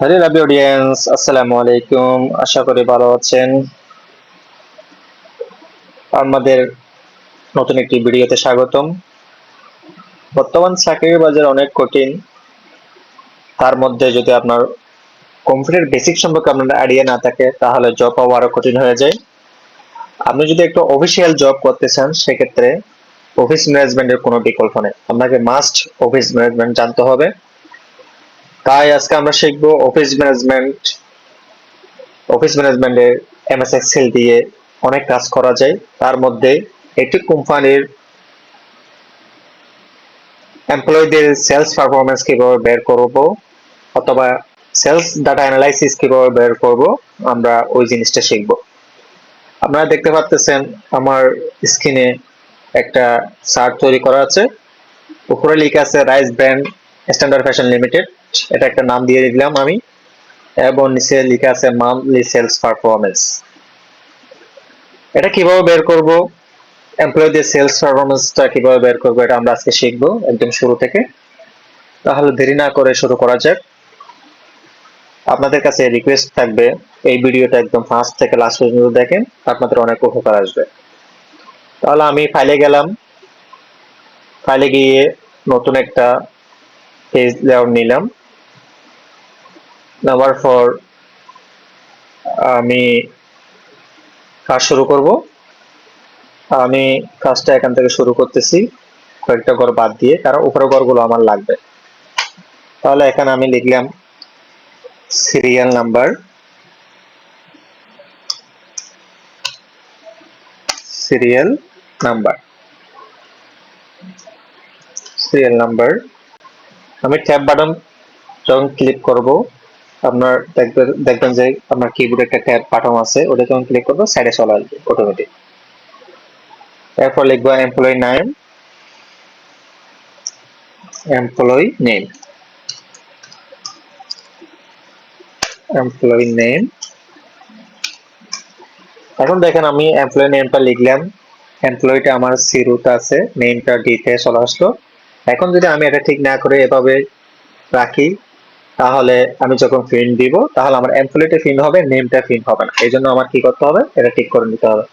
Hello lovely audience, আসসালামু আলাইকুম। আশা করি ভালো আছেন। আমাদের নতুন একটি ভিডিওতে স্বাগতম। বর্তমান চাকরির বাজার অনেক কঠিন। তার মধ্যে যদি আপনার কম্পিউটার বেসিক সম্পর্কে আপনার আইডিয়া না থাকে তাহলে জব পাওয়া আরো কঠিন হয়ে যায়। আপনি যদি একটা অফিসিয়াল জব করতে চান সেক্ষেত্রে অফিস ম্যানেজমেন্টের কোনো বিকল্প নেই, আপনাকে মাস্ট অফিস ম্যানেজমেন্ট জানতে হবে। তাই আজকে আমরা শিখবো অফিস ম্যানেজমেন্টে এমএস এক্সেল দিয়ে অনেক কাজ করা যায়। তার মধ্যে একটি কোম্পানির এমপ্লয়ীদের সেলস পারফরমেন্স কিভাবে বের করব অথবা সেলস ডাটা অ্যানালাইসিস কিভাবে বের করব, আমরা ওই জিনিসটা শিখব। আপনারা দেখতে পাচ্ছেন আমার স্ক্রিনে একটা চার্ট তৈরি করা আছে। উপরে লেখা আছে rice brand standard fashion limited, এটা একটা নাম দিয়ে দিলাম আমি। এবং নিচে লেখা আছে মান্থলি সেলস পারফরমেন্স। এটা কিভাবে বের করব, এমপ্লয়ীদের সেলস পারফরমেন্সটা কিভাবে বের করবো, এটা আমরা আজকে শিখবো একদম শুরু থেকে। তাহলে দেরি না করে শুরু করা যাক। আপনাদের কাছে রিকোয়েস্ট থাকবে এই ভিডিওটা একদম ফার্স্ট থেকে লাস্ট পর্যন্ত দেখেন, আপনাদের অনেক উপকার আসবে। তাহলে আমি ফাইলে গেলাম, ফাইলে গিয়ে নতুন একটা পেজ লেআউট নিলাম। নেওয়ার পর আমি কাজ শুরু করব। আমি কাজটা এখান থেকে শুরু করতেছি কয়েকটা ঘর বাদ দিয়ে, কারণ উপরের ঘরগুলো আমার লাগবে। তাহলে এখানে আমি লিখলাম serial number, serial number, serial number. আমি ট্যাব বাটন যখন ক্লিক করব, আপনার দেখবেন যে আপনার কিবোর্ডে একটা ট্যাব বাটন আছে, ওটা যখন ক্লিক করবো সাইডে চলে আসবে অটোমেটিক। এরপর লিখবো employee name, employee name, employee name. এখন দেখেন আমি এমপ্লয়ি নেমটা লিখলাম, এমপ্লয়িটা আমার সি রুট আছে, নেমটা ডিতে চলে আসলো। এখন যদি আমি এটা ঠিক না করে এভাবে রাখি তাহলে আমি যখন প্রিন্ট দিব তাহলে আমার এমপ্লয়িটা প্রিন্ট হবে, নেমটা প্রিন্ট হবে না। এই জন্য আমার কি করতে হবে, এটা ঠিক করে নিতে হবে।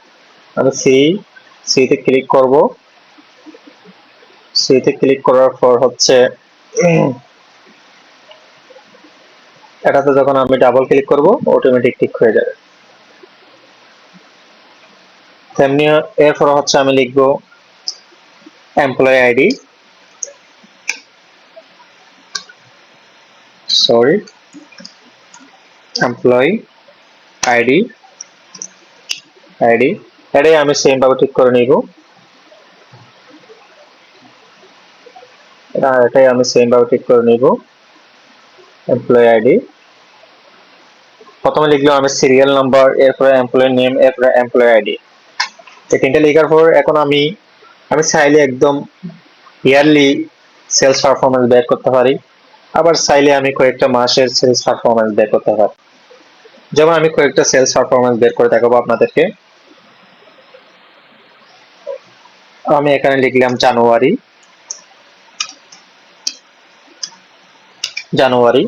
আমি সিতে ক্লিক করব। সিতে ক্লিক করার পর হচ্ছে এটাতে যখন আমি ডাবল ক্লিক করব অটোমেটিক ঠিক হয়ে যাবে। তেমনি এরপর হচ্ছে আমি লিখব employee ID, sorry employee ID, এটাই আমি সেম ভাবে ঠিক করে নিব। এটাই আমি সেম ভাবে ঠিক করে নিব। এমপ্লয়ি আইডি প্রথমে লিখলাম আমি সিরিয়াল নাম্বার, এরপরে এমপ্লয়ি নেম, এরপরে এমপ্লয়ি আইডি। এই তিনটা লেখার পর এখন আমি চাইলে একদম ইয়ারলি সেলস পারফরমেন্স বের করতে পারি, আবার চাইলে আমি কয়েকটা মাসের সেলস পারফরমেন্স বের করতে পারি। যেমন আমি কয়েকটা সেলস পারফরমেন্স বের করে দেখাবো আপনাদেরকে। আমি এখানে লিখলাম জানুয়ারি, জানুয়ারি।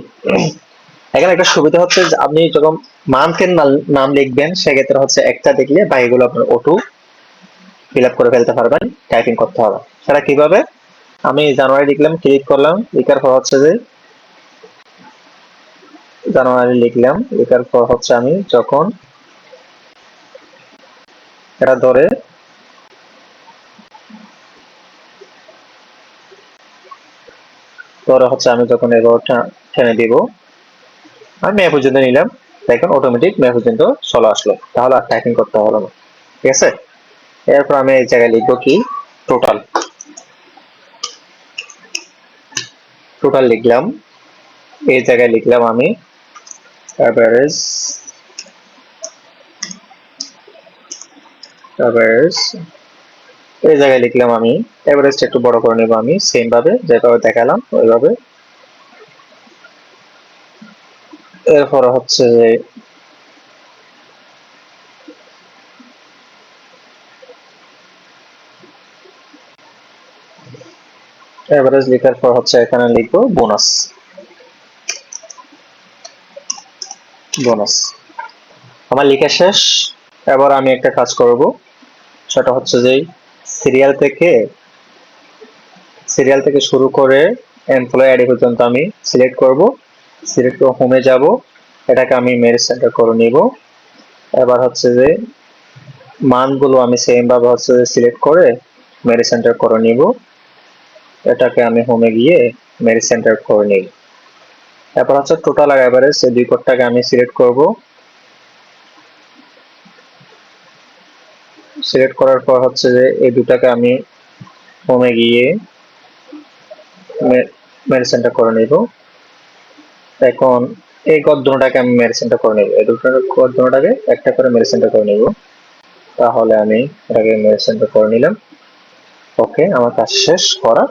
এখানে একটা সুবিধা হচ্ছে যে আপনি যখন মান্থের নাম লিখবেন সেক্ষেত্রে হচ্ছে একটা দেখলে বাকিগুলো আপনার অটো ফিল আপ করে ফেলতে পারবেন, টাইপিং করতে হবে। সেটা কিভাবে, আমি জানুয়ারি লিখলাম, ক্লিক করলাম, লিখার পর হচ্ছে যে জানুয়ারি লিখলাম, লিখার পর হচ্ছে আমি যখন এটা ধরে হচ্ছে আমি যখন এগারোটা টেনে দিব, আমি মে পর্যন্ত নিলাম, দেখেন অটোমেটিক মে পর্যন্ত চলে আসলো, তাহলে আর টাইপিং করতে হলো না। ঠিক আছে, এরপর আমি এই জায়গায় লিখবো কি টোটাল, টোটাল লিখলাম। এই জায়গায় লিখলাম আমি অ্যাভারেজ, অ্যাভারেজ। এই জায়গায় লিখলাম আমি এভারেজটা একটু বড় করে নেব, আমি সেম ভাবে যেভাবে দেখালাম ওইভাবে। এরপর হচ্ছে যে এভারেজ লেখার পর হচ্ছে এখানে লিখবো বোনাস, বোনাস। আমার লেখা শেষ। এবার আমি একটা কাজ করব, সেটা হচ্ছে যে সিরিয়াল থেকে শুরু করে এমপ্লয়ি আইডি পর্যন্ত আমি সিলেক্ট করব। সিলেক্ট করে হোমে যাব, এটাকে আমি ম্যারেজ সেন্টার করে নিব। এবার হচ্ছে যে মানগুলো আমি সেম ভাবে হচ্ছে সিলেক্ট করে ম্যারেজ সেন্টার করে নিব। এটাকে আমি হোমে গিয়ে ম্যারেজ সেন্টার করে নিব। এরপর হচ্ছে টোটাল আর এভারেজ, এই দুই কোডটাকে আমি সিলেক্ট করব। সিলেক্ট করার পর হচ্ছে যে এই দুটাকে আমি হোমে গিয়ে ম্যারেজ সেন্টার করে নিব। এখন এই গদ্দনটাকে আমি ম্যারেজ সেন্টার করে নিব, এই দুটো গদ্দনটাকে একটা করে ম্যারেজ সেন্টার করে নিব। তাহলে আমি এটাকে ম্যারেজ সেন্টার করে নিলাম। ওকে, আমার কাজ শেষ করা।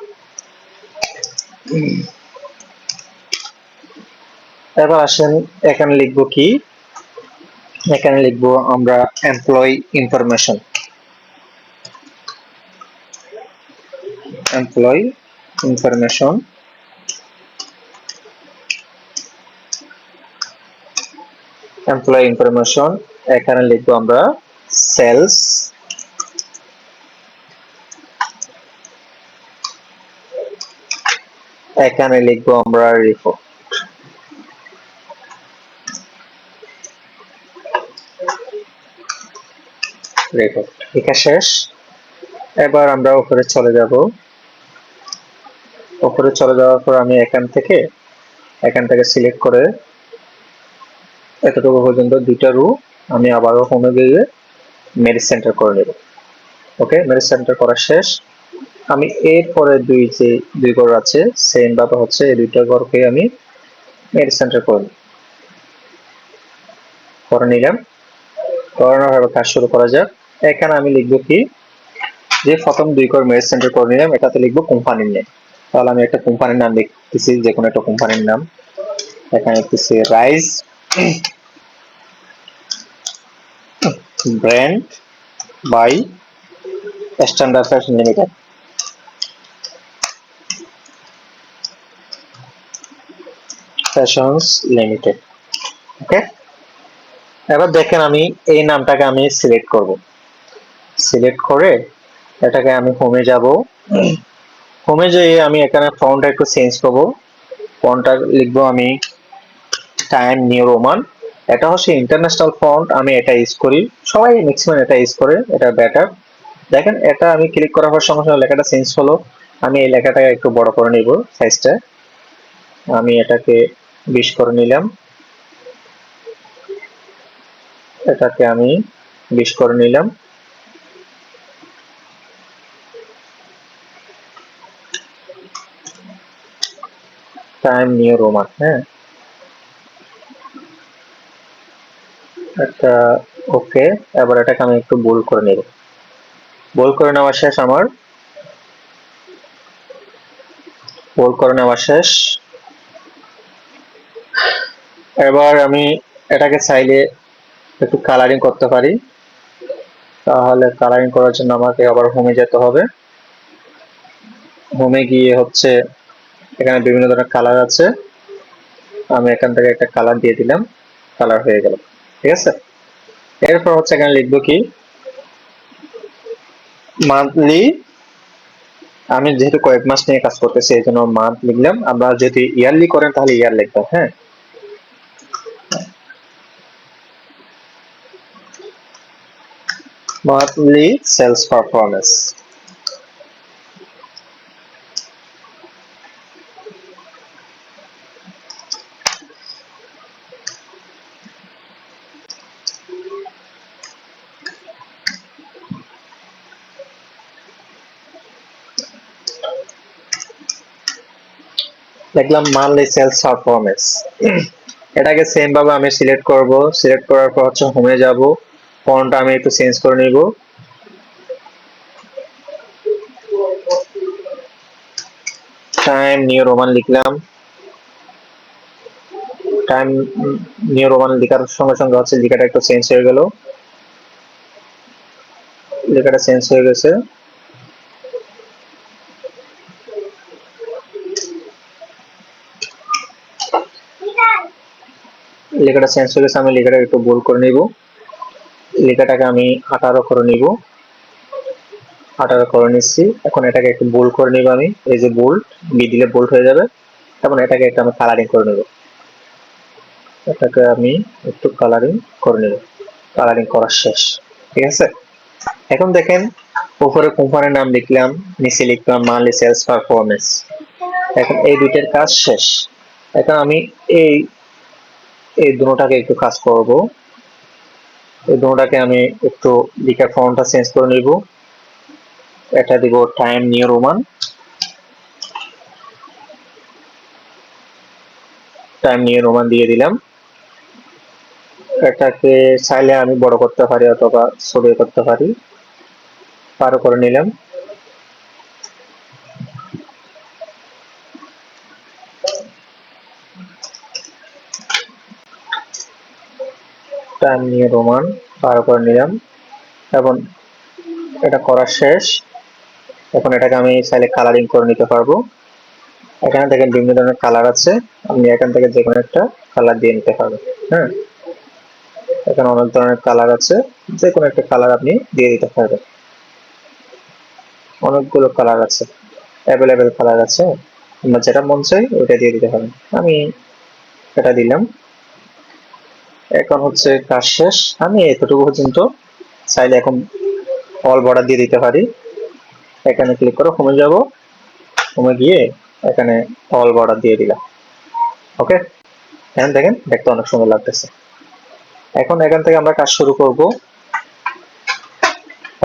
এবার আসেন, এখানে লিখবো কি, এখানে লিখবো আমরা employee information. Employee information, employee information. এখানে লিখবো আমরা সেলস, এখানে লিখবো আমরা রিপোর্ট। রিপোর্ট লেখা শেষ। এবার আমরা উপরে চলে যাব। উপরে চলে যাওয়ার পর আমি এখান থেকে সিলেক্ট করে এতটুকু পর্যন্ত দুইটা রো আমি আবারও হোমে গিয়ে ম্যারেজ সেন্টার করে নেব। ওকে, ম্যারেজ সেন্টার করা শেষ। আমি এরপরে দুই ঘর আছে সেম ভাবে হচ্ছে এই দুইটা ঘরকে আমি ম্যারেজ সেন্টার করে নিলাম। করানোর ভাবে কাজ শুরু করা যাক। এখানে আমি লিখবো কি, যে প্রথম দুই ঘর ম্যারেজ সেন্টার করে নিলাম, এটাতে লিখবো কোম্পানির নেম। তাহলে আমি একটা কোম্পানির নাম লিখতেছি, যে কোনো একটা কোম্পানির নাম। এখানে লিখতেছি rice brand by standard fashion limited. Fashions limited. Okay, এবার দেখেন আমি এই নামটাকে আমি সিলেক্ট করব। সিলেক্ট করে এটাকে আমি হোমে যাব। হোমে যেয়ে আমি এখানে ফন্টটা একটু চেঞ্জ করব। ফন্টটা লিখবো আমি টাইম নিউ রোমান। এটা হচ্ছে ইন্টারন্যাশনাল ফন্ট, আমি এটা ইউজ করি, সবাই ম্যাক্সিমাম এটা ইউজ করে, এটা বেটার। দেখেন, এটা আমি ক্লিক করার পর সঙ্গে সঙ্গে লেখাটা চেঞ্জ হলো। আমি এই লেখাটাকে একটু বড় করে নিব সাইজটা। আমি এটাকে 20 করে নিলাম। এটাকে আমি 20 করে নিলাম। টাইম নিউ রোমান, হ্যাঁ, একটা। ওকে, এবার এটাকে আমি একটু বোল্ড করে নেব। বোল্ড করে নেওয়া শেষ আমার। বোল্ড করে নেওয়া শেষ। এবার আমি এটাকে চাইলে একটু কালারিং করতে পারি। তাহলে কালারিং করার জন্য আমাকে আবার হোমে যেতে হবে। হোমে গিয়ে হচ্ছে এখানে বিভিন্ন ধরনের কালার আছে, আমি এখান থেকে একটা কালার দিয়ে দিলাম, কালার হয়ে গেল। ঠিক আছে, এরপর হচ্ছে এখানে লিখবো কি, মান্থলি। আমি যেহেতু কয়েক মাস নিয়ে কাজ করতেছি এই জন্য মান্থ লিখলাম। আমরা যদি ইয়ারলি করেন তাহলে ইয়ার লিখবো। হ্যাঁ, মান্থলি সেলস পারফরমেন্স। লিখলাম মান্থলি সেলস পারফরমেন্স। এটাকে সেম ভাবে আমি সিলেক্ট করব। সিলেক্ট করার পর হচ্ছে হোমে যাব। ফন্টটা আমি একটু চেঞ্জ করে নিব। টাইম নিউ রোমান লিখলাম। টাইম নিউ রোমান লেখার সঙ্গে সঙ্গে হচ্ছে লেখাটা একটু চেঞ্জ হয়ে গেল। লেখাটা চেঞ্জ হয়ে গেছে। লেখাটা চেঞ্জ হয়ে গেছে, আমি লেখাটা একটু বোল্ড করে নিব। লেখাটাকে আমি 18 করে নিব, 18 করে নিচ্ছি। এখন এটাকে একটু বোল্ড করে নিব আমি, এই যে বোল্ড, বি দিলে বোল্ড হয়ে যাবে। এখন এটাকে একটু আমি কালারিং করে নেব, এটাকে আমি একটু কালারিং করে নেব। কালারিং করা শেষ, ঠিক আছে। এখন দেখেন উপরে কোম্পানির নাম লিখলাম, নিচে লিখলাম মান্থলি সেলস পারফরমেন্স। এখন এই দুইটার কাজ শেষ। এখন আমি এই এই দুটোটাকে একটু কাজ করব। এই দুটোটাকে আমি একটু লিখার ফন্টটা চেঞ্জ করে নিব। এটা দিব time new Roman, time new Roman দিয়ে দিলাম। এটাকে চাইলে আমি বড় করতে পারি অথবা ছোট করতে পারি, পারো করে নিলাম। টাইম নিউ রোমান পারো করে নিলাম। এখন এটা করা শেষ। এখন এটাকে আমি চাইলে কালারিং করে নিতে পারবো। এখানে দেখেন বিভিন্ন ধরনের কালার আছে, আপনি এখান থেকে যে কোনো একটা কালার দিয়ে নিতে পারবেন। হ্যাঁ, এখানে অনেক ধরনের কালার আছে, যে কোনো একটা কালার আপনি দিয়ে দিতে পারবেন। অনেকগুলো কালার আছে, অ্যাভেলেবেল কালার আছে, আপনার যেটা মন চাই ওটা দিয়ে দিতে পারেন। আমি এটা দিলাম। এখন হচ্ছে কাজ শেষ। আমি এতটুকু পর্যন্ত চাইলে এখন অল বর্ডার দিয়ে দিতে পারি। এখানে ক্লিক করে হোমে যাব, হোমে গিয়ে এখানে অল বর্ডার দিয়ে দিলাম। ওকে, এখন দেখেন দেখতে অনেক সুন্দর লাগতেছে। এখন এখান থেকে আমরা কাজ শুরু করব।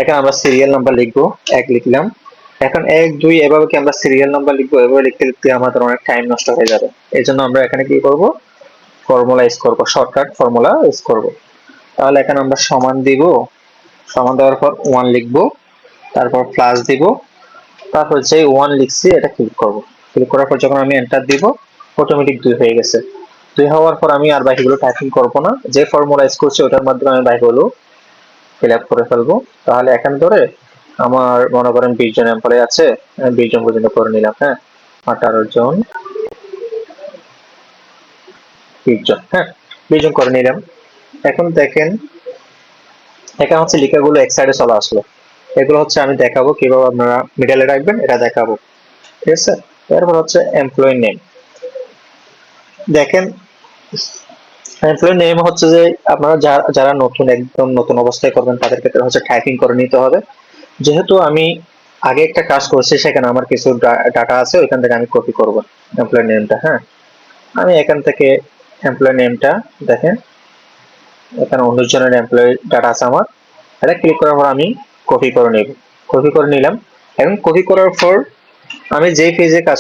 এখানে আমরা সিরিয়াল নাম্বার লিখবো, 1 লিখলাম। এখন 1 2 এভাবে কি আমরা সিরিয়াল নাম্বার লিখবো, এভাবে লিখতে লিখতে আমাদের অনেক টাইম নষ্ট হয়ে যাবে। এই জন্য আমরা এখানে কি করব, ফর্মুলা ইউজ করব, শর্টকাট ফর্মুলা ইউজ করব। তাহলে এখানে আমরা সমান দিব, সমান দেওয়ার পর 1 লিখবো, তারপর প্লাস দিব, তারপর যে 1 লিখছি এটা ক্লিক করব। ক্লিক করার পর যখন আমি এন্টার দিব, অটোমেটিক 2 হয়ে গেছে। 2 হওয়ার পর আমি আর বাকিগুলো টাইপিং করব না, যে ফর্মুলা ইউজ করছি ওটার মাধ্যমে আমি বাকিগুলো ফিল আপ করে ফেলবো। তাহলে এখান ধরে আমার মনে করেন 20 জন এমপ্লয়ি আছে, আমি 20 জন পর্যন্ত করে নিলাম। হ্যাঁ, 18 জন, 20 জন, হ্যাঁ 20 জন করে নিলাম। এখন দেখেন এখানে হচ্ছে লেখাগুলো এক সাইডে চলে আসলো। এগুলো হচ্ছে আমি দেখাবো কিভাবে আপনারা মিডলে রাখবেন, এটা দেখাবো, ঠিক আছে। এরপর হচ্ছে এমপ্লয়ি নেম। দেখেন এমপ্লয়ি নেম হচ্ছে যে আপনারা যারা নতুন, একদম নতুন অবস্থায় করবেন তাদের ক্ষেত্রে হচ্ছে টাইপিং করে নিতে হবে। যেহেতু আমি আগে একটা কাজ করছি, সেখানে আমার কিছু ডাটা আছে, ওইখান থেকে আমি কপি করব এমপ্লয়ি নেমটা। হ্যাঁ, আমি এখান থেকে এমপ্লয়ি নেমটা দেখেন, এখানে 19 জনের এমপ্লয়ি ডাটা আছে আমার। এটা ক্লিক করার পর আমি কপি করে নেব, কপি করে নিলাম। এখন কপি করার পর আমি যেই পেজে কাজ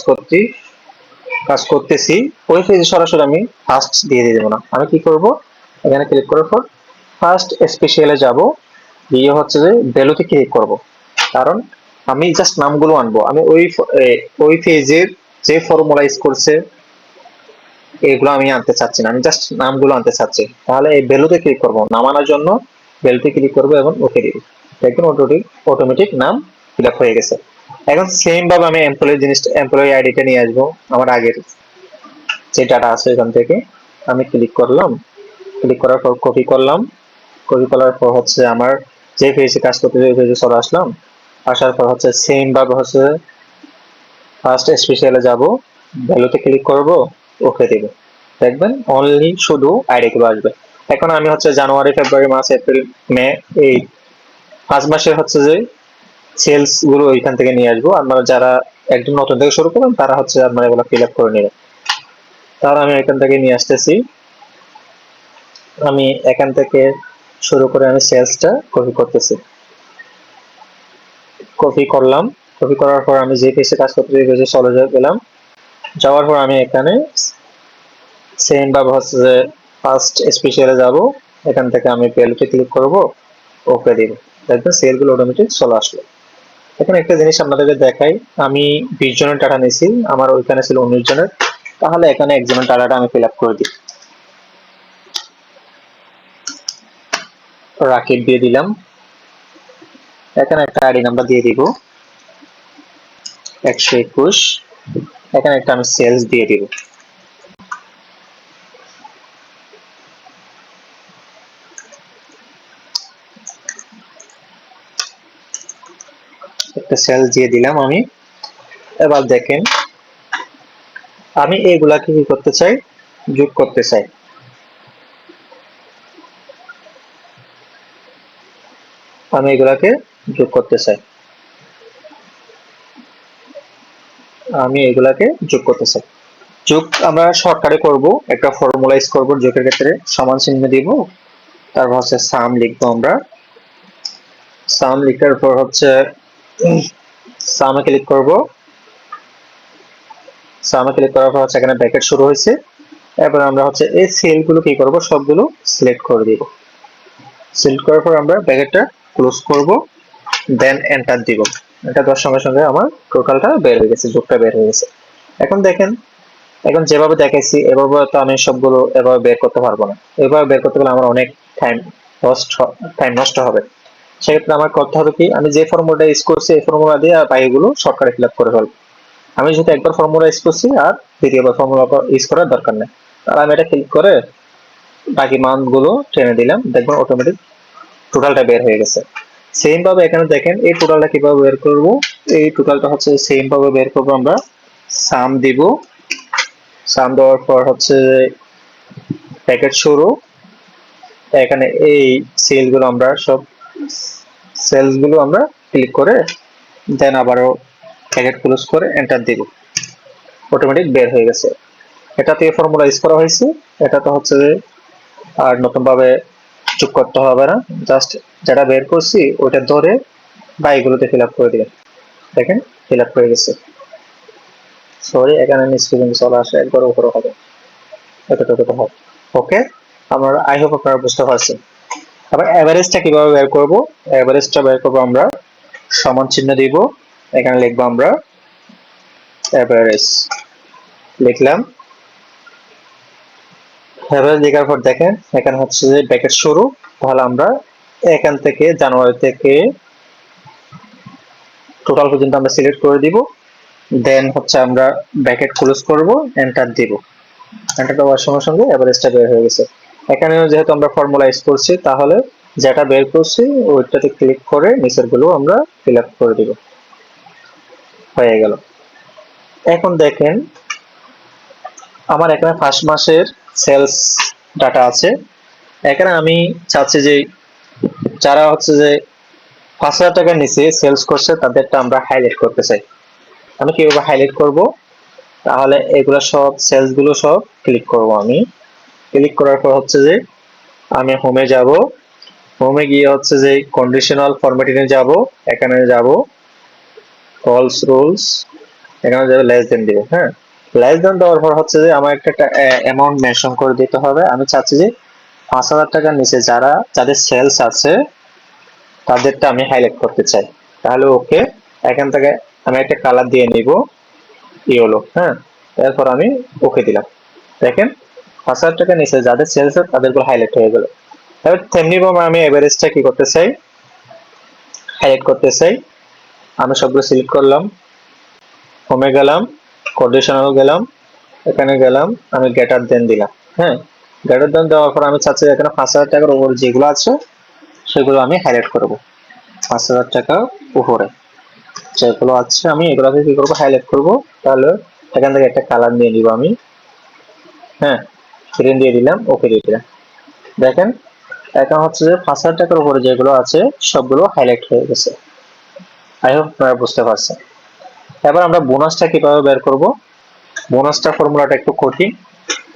করতেছি ওই পেজে সরাসরি আমি ফার্স্ট দিয়ে দেবো না। আমি কি করব, এখানে ক্লিক করার পর ফার্স্ট স্পেশালে যাব, দিয়ে হচ্ছে যে ভ্যালুতে ক্লিক করব। কারণ আমি জাস্ট নামগুলো আনবো, আমি ওই পেজের যে ফর্মুলা ইউজ করছে এগুলো আমি আনতে চাচ্ছি না, আমি জাস্ট নামগুলো আনতে চাচ্ছি। তাহলে এই ভ্যালুতে ক্লিক করব, নাম আনার জন্য ভ্যালুতে ক্লিক করব এবং ওকে দিব। দেখুন অটোমেটিক নাম ফিল আপ হয়ে গেছে। এখন সেম ভাবে আমি এমপ্লয়ি আইডিটা নিয়ে আসবো, আমার আগের যে ডাটা আছে এখান থেকে আমি ক্লিক করলাম, ক্লিক করার পর কপি করলাম, কপি করার পর হচ্ছে আমার যে পেজে কাজ করতে ওই পেজে চলে আসলাম। আসার পর হচ্ছে সেম ভাবে হচ্ছে ফার্স্ট স্পেশালে যাব, ভ্যালুতে ক্লিক করব, ওকে দেব। দেখবেন অনলি শুধু আইডি গুলো আসবে। এখন আমি হচ্ছে জানুয়ারি ফেব্রুয়ারি মার্চ এপ্রিল মে এই 5 মাসের হচ্ছে যে সেলস গুলো ওইখান থেকে নিয়ে আসবো। আপনারা যারা একদম নতুন থেকে শুরু করবেন তারা হচ্ছে আপনারা এগুলো ফিল আপ করে নেবেন। তাহলে আমি এখান থেকে নিয়ে আসতেছি, আমি এখান থেকে শুরু করে আমি সেলসটা কপি করতেছি, কপি করলাম। কপি করার পর আমি যে পেজে কাজ করতে ওই পেজে চলে গেলাম। যাওয়ার পর আমি এখানে সেম ভাবে হচ্ছে যে ফার্স্ট স্পেশালে যাব, এখান থেকে আমি ভ্যালুতে ক্লিক করব, ওকে দিব। দেখবেন সেলগুলো অটোমেটিক চলে আসলো। এখানে একটা জিনিস আপনাদেরকে দেখাই, আমি 20 জনের টাকা নিয়েছি, আমার ওইখানে ছিল 19 জনের। তাহলে এখানে একজনের টাকাটা আমি ফিল আপ করে দিই, রাকিব দিয়ে দিলাম। এখানে একটা আইডি নাম্বার দিয়ে দিব 121। এখানে একটা আমি সেলস দিয়ে দিব। একটা সেল দিয়ে দিলাম আমি। এবার দেখেন আমি এইগুলাকে কি করতে চাই, যোগ করতে চাই। আমি এগুলাকে যোগ করতে চাই। যোগ আমরা শর্টকাটে করব, একটা ফর্মুলা ইউজ করব যোগের ক্ষেত্রে। সমান চিহ্ন দিব, তারপর হচ্ছে সাম লিখবো আমরা। সাম লিখার পর হচ্ছে সামে ক্লিক করব। সামে ক্লিক করার পর হচ্ছে এখানে ব্র্যাকেট শুরু হয়েছে। এবার আমরা হচ্ছে এই সেলগুলো কি করব, সবগুলো সিলেক্ট করে দিব। সিলেক্ট করার পর আমরা ব্র্যাকেটটা ক্লোজ করব, দেন এন্টার দিব। এটা দেওয়ার সঙ্গে সঙ্গে আমার টোটালটা বের হয়ে গেছে, যোগটা বের হয়ে গেছে। এখন দেখেন, এখন যেভাবে দেখাইছি এভাবে তো আমি সবগুলো এভাবে বের করতে পারবো না। এভাবে বের করতে গেলে আমার অনেক টাইম নষ্ট হবে। সেক্ষেত্রে আমার করতে হবে কি, আমি যে ফর্মুলাটা ইউজ করছি এই ফর্মুলা দিয়ে আর বাকিগুলো শর্টকাটে ফিল আপ করে ফেলবো। আমি যেহেতু একবার ফর্মুলা ইউজ করছি আর দ্বিতীয়বার ফর্মুলা ইউজ করার দরকার নেই। আর আমি এটা ক্লিক করে বাকি মানগুলো টেনে দিলাম, দেখবেন অটোমেটিক টোটালটা বের হয়ে গেছে। সেম ভাবে এখানে দেখেন এই টোটালটা কিভাবে বের করব। এই টোটালটা হচ্ছে সেম ভাবে বের করব আমরা। সাম দিব, সাম দেওয়ার পর হচ্ছে প্যাকেট শুরু। এখানে এই সেলগুলো আমরা সব সেলসগুলো আমরা ক্লিক করে দেন আবারও প্যাকেট ক্লোজ করে এন্টার দিব। অটোমেটিক বের হয়ে গেছে। এটাতে ফর্মুলা ইউজ করা হয়েছে। এটা তো হচ্ছে আর নতুন ভাবে যোগ করতে হবে না, জাস্ট যেটা বের করছি ওটা ধরে বাকিগুলোতে ফিল আপ করে দিবেন। দেখেন ফিল আপ হয়ে গেছে। সরি, এখানে নিচ পর্যন্ত চলে আসে, একবার উপরে হবে, এতটুকু হবে। ওকে, আমরা আই হোপ আপনারা বুঝতে পারছেন। আবার এভারেজটা কিভাবে বের করব। এভারেজটা বের করব আমরা সমান চিহ্ন দিব, এখানে লিখবো আমরা এভারেজ। লিখলাম এভারেজ লেখার পর দেখেন এখানে হচ্ছে যে ব্র্যাকেট শুরু। তাহলে আমরা এখান থেকে জানুয়ারি থেকে টোটাল পর্যন্ত আমরা সিলেক্ট করে দিব। দেন হচ্ছে আমরা ব্র্যাকেট ক্লোজ করব, এন্টার দিব। এন্টার দেওয়ার সঙ্গে সঙ্গে এভারেজটা বের হয়ে গেছে। এখানেও যেহেতু আমরা ফর্মুলা ইউজ করছি, তাহলে যেটা বের করছি ওইটাতে ক্লিক করে নিচের গুলো আমরা ফিল আপ করে দিব। হয়ে গেল। এখন দেখেন আমার এখানে ফার্স্ট মাসের সেলস ডাটা আছে। এখানে আমি চাচ্ছি যে যারা হচ্ছে যে 5,000 টাকার নিচে সেলস করছে তাদেরটা আমরা হাইলাইট করতে চাই। আমি কিভাবে হাইলাইট করব, তাহলে এগুলো সব সেলস গুলো সব ক্লিক করব। আমি ক্লিক করার পর হচ্ছে যে আমি হোমে যাব। হোমে গিয়ে হচ্ছে যে কন্ডিশনাল ফরম্যাটিং এ যাব, এখানে যাব ফলস রুলস, এখানে যাবে লেস দেন দিব। হ্যাঁ, লেস দেন দেওয়ার পর হচ্ছে যে আমার একটা অ্যামাউন্ট মেনশন করে দিতে হবে। আমি চাচ্ছি যে 5,000 টাকার নিচে যাদের সেলস আছে তাদেরটা আমি হাইলাইট করতে চাই। তাহলে ওকে, এখান থেকে আমি একটা কালার দিয়ে নিব ইয়েলো। হ্যাঁ, এরপর আমি ওকে দিলাম। দেখেন 5,000 টাকার নিচে যাদের সেলস আছে তাদেরগুলো হাইলাইট হয়ে গেল। এবার তেমনি ভাবে আমি এভারেজটা কি করতে চাই, হাইলাইট করতে চাই। আমি সবগুলো সিলেক্ট করলাম, হোমে গেলাম, কন্ডিশনাল গেলাম, এখানে গেলাম, আমি গ্রেটার দেন দিলাম। হ্যাঁ, গ্রেটার দেন দেওয়ার পর আমি চাচ্ছি এখানে 5,000 টাকার উপর যেগুলো আছে সেগুলো আমি হাইলাইট করব। 5,000 টাকার উপরে যেগুলো আছে আমি এগুলোকে কি করবো, হাইলাইট করব। তাহলে এখান থেকে একটা কালার নিয়ে নিব আমি। হ্যাঁ, গ্রিন দিয়ে দিলাম, ওকে দিয়ে দিলাম। দেখেন এখন হচ্ছে যে 5,000 টাকার উপরে যেগুলো আছে সবগুলো হাইলাইট হয়ে গেছে। আই হোপ আপনারা বুঝতে পারছেন। এবার আমরা বোনাসটা কিভাবে বের করব। বোনাসটা ফর্মুলাটা একটু কঠিন,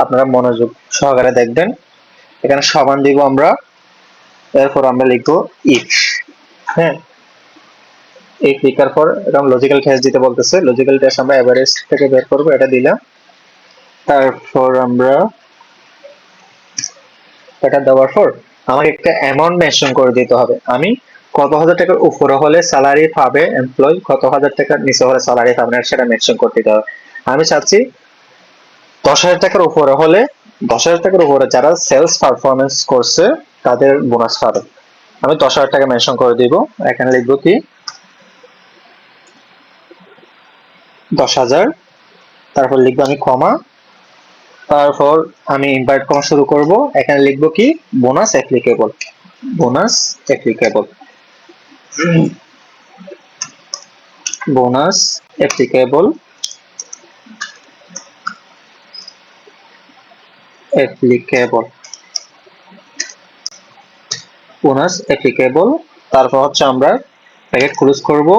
আপনারা মনোযোগ সহকারে দেখবেন। এখানে সমান দিব আমরা, এরপর আমরা লিখবো ইফ। হ্যাঁ, ইফ লিখার পর এরকম লজিক্যাল টেস্ট দিতে বলতেছে। লজিক্যাল টেস্ট আমরা এভারেজ থেকে বের করব, এটা দিলাম। তারপর আমরা এটা দেওয়ার পর আমাকে একটা অ্যামাউন্ট মেনশন করে দিতে হবে। আমি কত হাজার টাকার উপরে হলে স্যালারি পাবে এমপ্লয়, কত হাজার টাকার নিচে হলে স্যালারি পাবে না, সেটা মেনশন করতে দিতে হবে। আমি চাচ্ছি 10,000 টাকার উপরে হলে, 10,000 টাকার উপরে যারা সেলস পারফরমেন্স করছে তাদের বোনাস পাবে। আমি 10,000 টাকা মেনশন করে দিব। এখানে লিখবো কি 10,000, তারপর লিখবো আমি কমা, তারপর আমি ইনভার্ট কমা শুরু করব। এখানে লিখবো কি bonus applicable, bonus applicable. Bonus applicable applicable bonus applicable. তারপর হচ্ছে আমরা ব্র্যাকেট ক্লোজ করব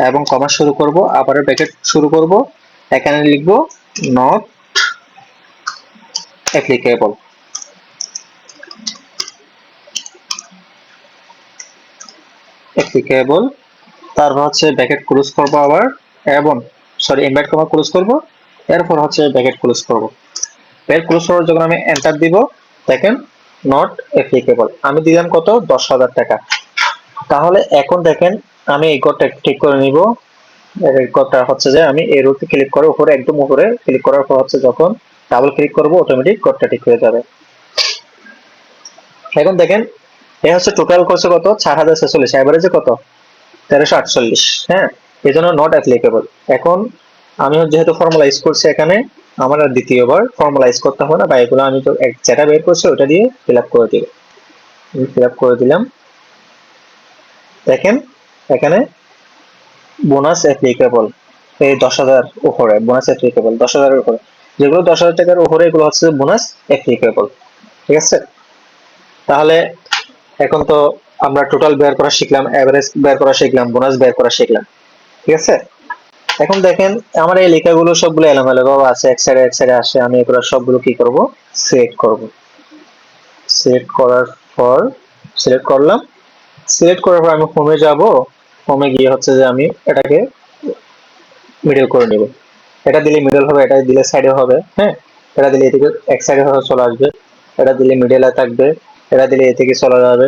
এবং কমা শুরু করব, আবার ব্র্যাকেট শুরু করব, এখানে লিখব নট অ্যাপ্লিকেবল। অ্যাপ্লিকেবল তারপর হচ্ছে ব্র্যাকেট ক্লোজ করব আবার, এবং ইনভার্ট কমা ক্লোজ করব, এরপর হচ্ছে ব্র্যাকেট ক্লোজ করব। ব্র্যাকেট ক্লোজ করার যখন আমি এন্টার দিব, দেখেন নট অ্যাপ্লিকেবল আমি দিলাম কত, 10,000 টাকা। তাহলে এখন দেখেন আমি এই কোডটা ঠিক করে নিব। এই কোডটা হচ্ছে যে আমি এই রোতে ক্লিক করে উপরে, একদম উপরে ক্লিক করার পর হচ্ছে যখন ডাবল ক্লিক করব অটোমেটিক কোডটা ঠিক হয়ে যাবে। এখন দেখেন এই হচ্ছে টোটাল করছে কত, 4,046, এভারেজে কত, 1348। হ্যাঁ, এই জন্য নট অ্যাপ্লিকেবল। এখন আমি যেহেতু ফর্মুলাইজ করছি এখানে, আমার আর দ্বিতীয়বার ফর্মুলাইজ করতে হবে না, বা এগুলো আমি তো যেটা বের করছি ওটা দিয়ে ফিল আপ করে দিব। ফিল আপ করে দিলাম। দেখেন এখানে বোনাস অ্যাপ্লিকেবল এই 10,000 উপরে, বোনাস অ্যাপ্লিকেবল 10,000-এর উপরে, যেগুলো 10,000 টাকার উপরে এগুলো হচ্ছে বোনাস অ্যাপ্লিকেবল। ঠিক আছে, তাহলে এখন তো আমরা টোটাল বের করা শিখলাম, এভারেজ বের করা শিখলাম, বোনাস বের করা শিখলাম। ঠিক আছে, এখন দেখেন আমার এই লেখাগুলো সবগুলো এলোমেলো ভাবে আছে, এক সাইডে আসে, আমি এগুলো সবগুলো কি করব, সিলেক্ট করব। সিলেক্ট করার পর সিলেক্ট করলাম, সিলেক্ট করার পর আমি হোমে যাব, হোমে গিয়ে হচ্ছে যে আমি এটাকে মিডল করে নিব। এটা দিলে মিডল হবে, এটা দিলে সাইডে হবে। হ্যাঁ, এটা দিলে এদিকে এক সাইডে হয়ে চলে আসবে, এটা দিলে মিডলে থাকবে, এটা দিলে এদিকে চলে যাবে।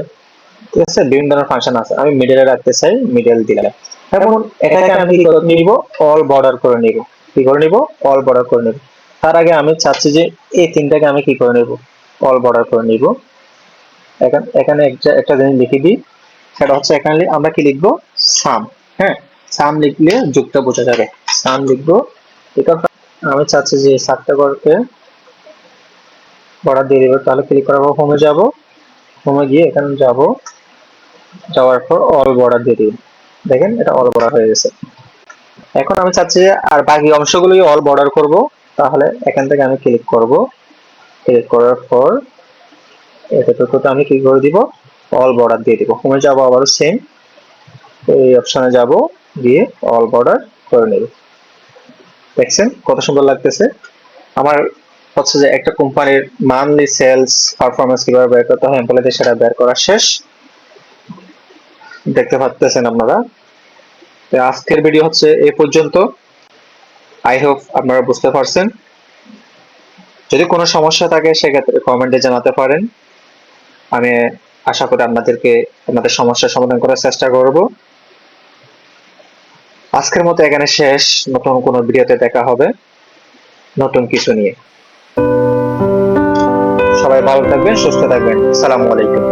ঠিক আছে, বিভিন্ন ধরনের ফাংশন আছে, আমি মিডলে রাখতে চাই, মিডল দিলাম। এখন এটাকে আমি কি করে নিব, অল বর্ডার করে নিব। কি করে নিব, অল বর্ডার করে নিব। তার আগে আমি চাচ্ছি যে এই তিনটাকে আমি কি করে নিব, অল বর্ডার করে নিব। এখানে একটা জিনিস লিখে দিই, সেটা হচ্ছে এখানে আমরা কি লিখবো, সাম। হ্যাঁ, সাম লিখলে যুক্ত বোঝা যাবে, সাম লিখবো। এটা আমি চাচ্ছি যে 7টা করতে বর্ডার দিয়ে দিব। তাহলে ক্লিক করার পর হোমে যাব, হোমে গিয়ে এখানে যাব, যাওয়ার পর অল বর্ডার দিয়ে দিব। দেখেন এটা অল বর্ডার হয়ে গেছে। এখন আমি চাচ্ছি যে আর বাকি অংশগুলোই অল বর্ডার করব। তাহলে এখান থেকে আমি ক্লিক করব, ক্লিক করার পর এতটুকুতে আমি কি করে দিব, অল বর্ডার দিয়ে দিব। হোমে যাব, আবার সেম এই অপশনে যাব, দিয়ে অল বর্ডার করে নেব। দেখছেন কত সুন্দর লাগতেছে। আমার হচ্ছে যে একটা কোম্পানির মান্থলি সেলস পারফরমেন্স কিভাবে বের করতে হয় এমপ্লয়ীদের, সেটা বের করা শেষ। দেখতে পাচ্ছেন আপনারা। আজকের ভিডিও হচ্ছে এই পর্যন্ত। আই হোপ আপনারা বুঝতে পারছেন। যদি কোনো সমস্যা থাকে সেক্ষেত্রে কমেন্টে জানাতে পারেন। আমি আশা করি আপনাদের সমস্যার সমাধান করার চেষ্টা করব। আজকের মতো এখানে শেষ। নতুন কোনো ভিডিওতে দেখা হবে নতুন কিছু নিয়ে। সবাই ভালো থাকবেন, সুস্থ থাকবেন। আসসালামু আলাইকুম।